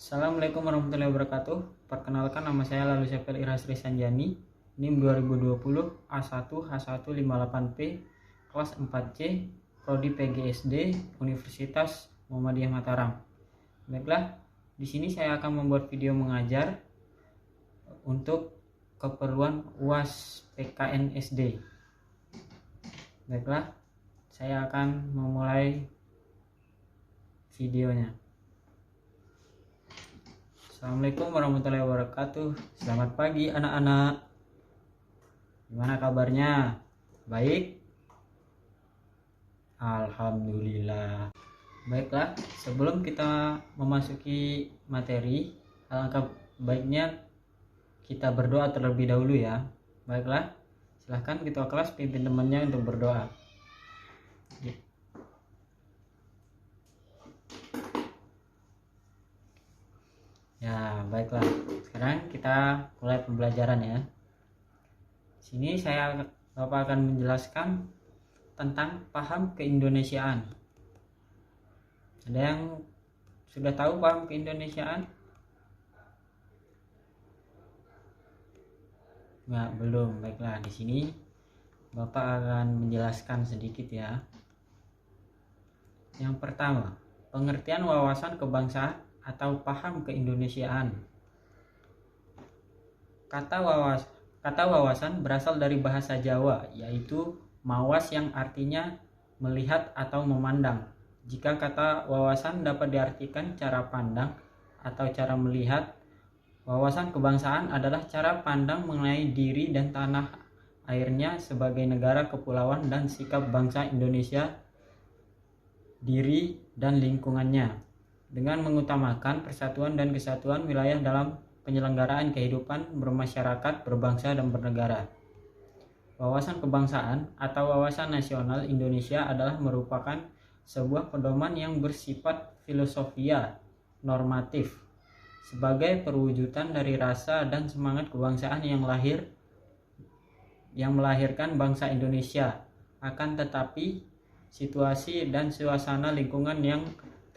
Assalamualaikum warahmatullahi wabarakatuh. Perkenalkan, nama saya Lalu Sepel Irasri Sanjani, NIM 2020 A1H158P, kelas 4C, Prodi PGSD, Universitas Muhammadiyah Mataram. Baiklah, di sini saya akan membuat video mengajar untuk keperluan UAS PKN SD. Baiklah, saya akan memulai videonya. Assalamualaikum warahmatullahi wabarakatuh. Selamat pagi anak-anak. Gimana kabarnya? Baik? Alhamdulillah. Baiklah, sebelum kita memasuki materi, alangkah baiknya kita berdoa terlebih dahulu ya. Baiklah, silahkan ketua kelas pimpin temannya untuk berdoa. Ya, baiklah. Sekarang kita mulai pembelajaran ya. Sini Bapak akan menjelaskan tentang paham keindonesiaan. Ada yang sudah tahu paham keindonesiaan? Nah, belum. Baiklah, di sini Bapak akan menjelaskan sedikit ya. Yang pertama, pengertian wawasan kebangsaan atau paham keindonesiaan. Kata wawasan berasal dari bahasa Jawa, yaitu mawas yang artinya melihat atau memandang. Jika kata wawasan dapat diartikan cara pandang atau cara melihat, wawasan kebangsaan adalah cara pandang mengenai diri dan tanah airnya sebagai negara kepulauan dan sikap bangsa Indonesia, diri dan lingkungannya, dengan mengutamakan persatuan dan kesatuan wilayah dalam penyelenggaraan kehidupan bermasyarakat, berbangsa, dan bernegara. Wawasan kebangsaan atau wawasan nasional Indonesia adalah merupakan sebuah pedoman yang bersifat filosofia normatif sebagai perwujudan dari rasa dan semangat kebangsaan yang melahirkan bangsa Indonesia. Akan tetapi situasi dan suasana lingkungan yang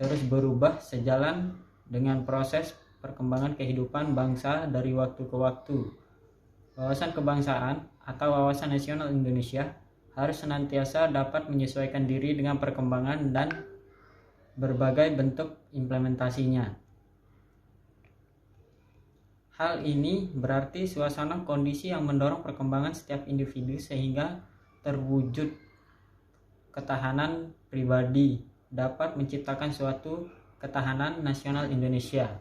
terus berubah sejalan dengan proses perkembangan kehidupan bangsa dari waktu ke waktu. Wawasan kebangsaan atau wawasan nasional Indonesia harus senantiasa dapat menyesuaikan diri dengan perkembangan dan berbagai bentuk implementasinya. Hal ini berarti suasana kondisi yang mendorong perkembangan setiap individu sehingga terwujud ketahanan pribadi dapat menciptakan suatu ketahanan nasional Indonesia.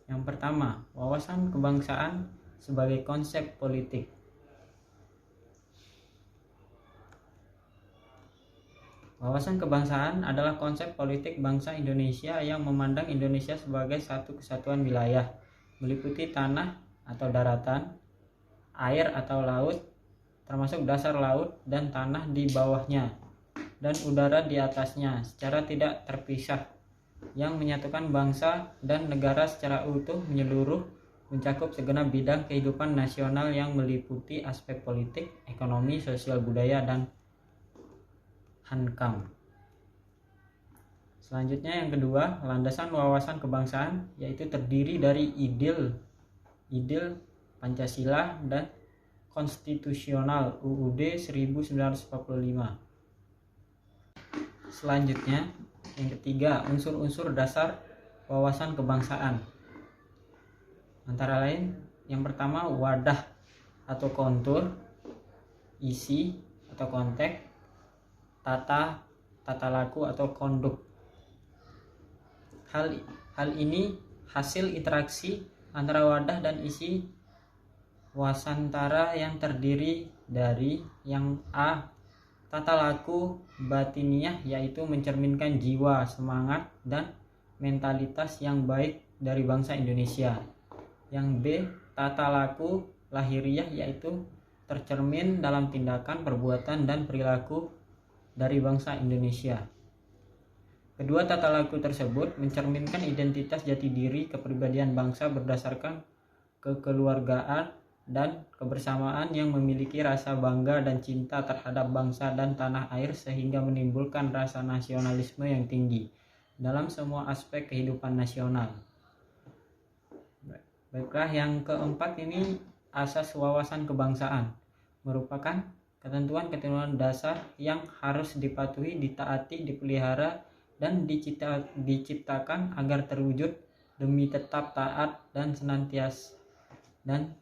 Yang pertama, wawasan kebangsaan sebagai konsep politik. Wawasan kebangsaan adalah konsep politik bangsa Indonesia yang memandang Indonesia sebagai satu kesatuan wilayah, meliputi tanah atau daratan, air atau laut, termasuk dasar laut dan tanah di bawahnya, dan udara di atasnya secara tidak terpisah, yang menyatukan bangsa dan negara secara utuh menyeluruh, mencakup segenap bidang kehidupan nasional yang meliputi aspek politik, ekonomi, sosial, budaya, dan hankam. Selanjutnya yang kedua, landasan wawasan kebangsaan, yaitu terdiri dari idil Pancasila dan konstitusional UUD 1945. Selanjutnya, yang ketiga, unsur-unsur dasar wawasan kebangsaan. Antara lain, yang pertama, wadah atau kontur, isi atau konteks, tata laku atau konduk. Hal ini hasil interaksi antara wadah dan isi wasantara yang terdiri dari yang A, tata laku batiniah, yaitu mencerminkan jiwa, semangat, dan mentalitas yang baik dari bangsa Indonesia. Yang B, tata laku lahiriah, yaitu tercermin dalam tindakan, perbuatan, dan perilaku dari bangsa Indonesia. Kedua tata laku tersebut mencerminkan identitas jati diri kepribadian bangsa berdasarkan kekeluargaan dan kebersamaan yang memiliki rasa bangga dan cinta terhadap bangsa dan tanah air sehingga menimbulkan rasa nasionalisme yang tinggi dalam semua aspek kehidupan nasional. Baiklah, yang keempat ini asas wawasan kebangsaan, merupakan ketentuan-ketentuan dasar yang harus dipatuhi, ditaati, dipelihara, dan diciptakan agar terwujud demi tetap taat dan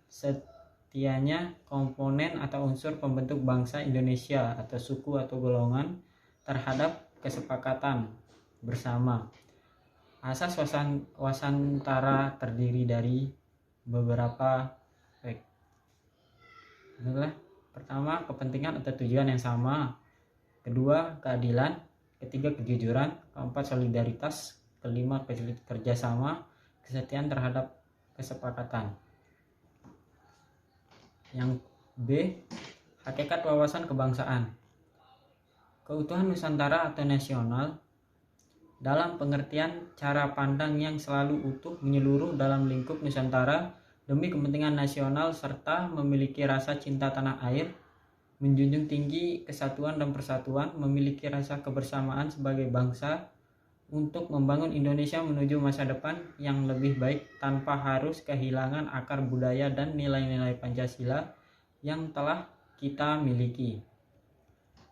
setianya komponen atau unsur pembentuk bangsa Indonesia atau suku atau golongan terhadap kesepakatan bersama. Asas wasantara terdiri dari beberapa aspek. Adalah pertama, kepentingan atau tujuan yang sama. Kedua, keadilan. Ketiga, kejujuran. Keempat, solidaritas. Kelima, kerjasama. Kesetiaan terhadap kesepakatan. Yang B, hakikat wawasan kebangsaan. Keutuhan Nusantara atau nasional dalam pengertian cara pandang yang selalu utuh, menyeluruh dalam lingkup Nusantara demi kepentingan nasional, serta memiliki rasa cinta tanah air, menjunjung tinggi kesatuan dan persatuan, memiliki rasa kebersamaan sebagai bangsa untuk membangun Indonesia menuju masa depan yang lebih baik tanpa harus kehilangan akar budaya dan nilai-nilai Pancasila yang telah kita miliki.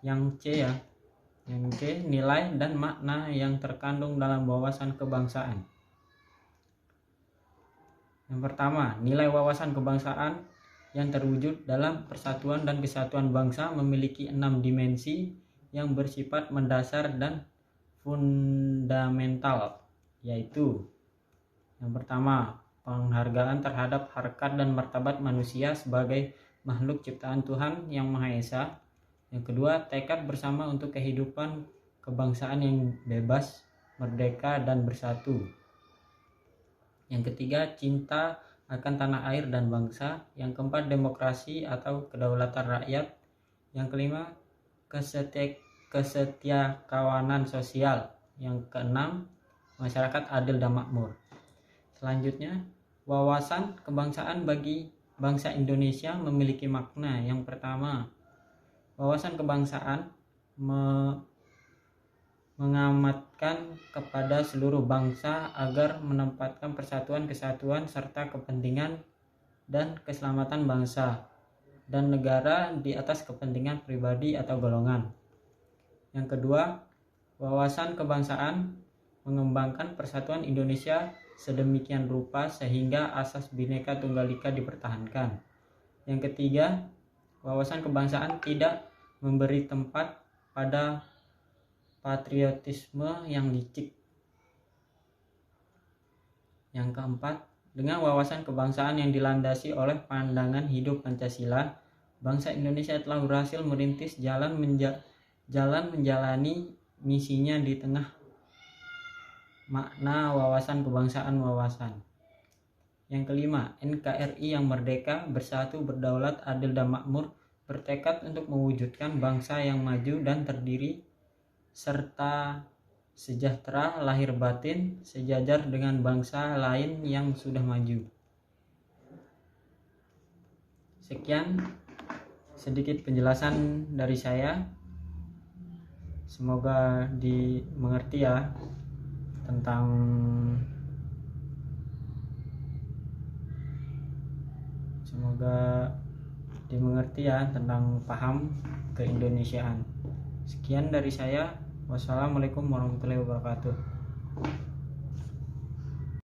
Yang C, nilai dan makna yang terkandung dalam wawasan kebangsaan. Yang pertama, nilai wawasan kebangsaan yang terwujud dalam persatuan dan kesatuan bangsa memiliki 6 dimensi yang bersifat mendasar dan fundamental, yaitu yang pertama, penghargaan terhadap harkat dan martabat manusia sebagai makhluk ciptaan Tuhan Yang Maha Esa. Yang kedua, tekad bersama untuk kehidupan kebangsaan yang bebas, merdeka, dan bersatu. Yang ketiga, cinta akan tanah air dan bangsa. Yang keempat, demokrasi atau kedaulatan rakyat. Yang kelima, kesetiakawanan sosial. Yang keenam, masyarakat adil dan makmur. Selanjutnya, wawasan kebangsaan bagi bangsa Indonesia memiliki makna. Yang pertama, wawasan kebangsaan mengamatkan kepada seluruh bangsa agar menempatkan persatuan, kesatuan, serta kepentingan dan keselamatan bangsa dan negara di atas kepentingan pribadi atau golongan. Yang kedua, wawasan kebangsaan mengembangkan persatuan Indonesia sedemikian rupa sehingga asas Bhinneka Tunggal Ika dipertahankan. Yang ketiga, wawasan kebangsaan tidak memberi tempat pada patriotisme yang licik. Yang keempat, dengan wawasan kebangsaan yang dilandasi oleh pandangan hidup Pancasila, bangsa Indonesia telah berhasil merintis jalan menjalani misinya di tengah makna wawasan kebangsaan wawasan. Yang kelima, NKRI yang merdeka, bersatu, berdaulat, adil, dan makmur, bertekad untuk mewujudkan bangsa yang maju dan terdiri serta sejahtera lahir batin sejajar dengan bangsa lain yang sudah maju. Sekian sedikit penjelasan dari saya. Semoga dimengerti ya tentang paham keindonesiaan. Sekian dari saya. Wassalamualaikum warahmatullahi wabarakatuh.